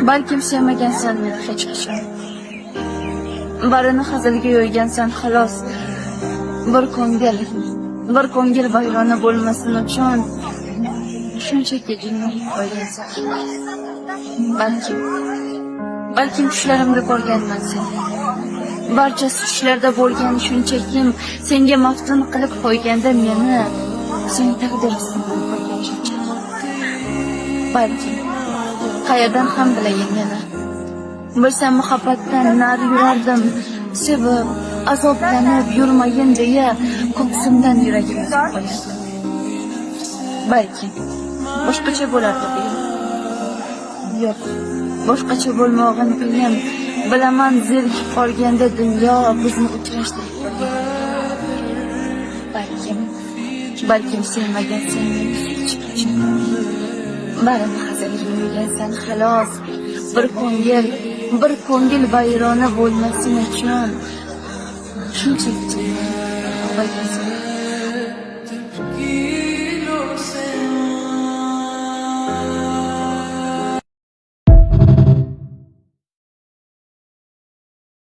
Balkim sevmagansan meni hech qachon. Barini hazilga yo'ygansan xolos. Bir ko'ngil vayrona bo'lmasin uchun shunchaki jinni qo'ygansan. Balkim tushlarimda ko'rganman seni. Barchasi tushlarda bo'lgan shunchaki senga maftun qilib qo'yganda meni sen taqdirsin qo'ygan shunchaki. Balkim qayerdan ham bilayin meni. Bilsam muhabbatdan nari yurardim, sevib, azoblanib yurmayin deya ko'ksimdan yuragim qo'yardim. Balki boshqacha bo'lardi bu. Yo'q, boshqacha bo'lmog'ini qiyin. Bilaman zerikib qolganda dunyo bizni uchrashtirib qo'ygan. Balkim sevmagansan meni hech qachon. Barini hazilga yo'ygansan xolos. Bir ko'ngil vayrona bo'lmasin uchun shunchaki qo'ygansan.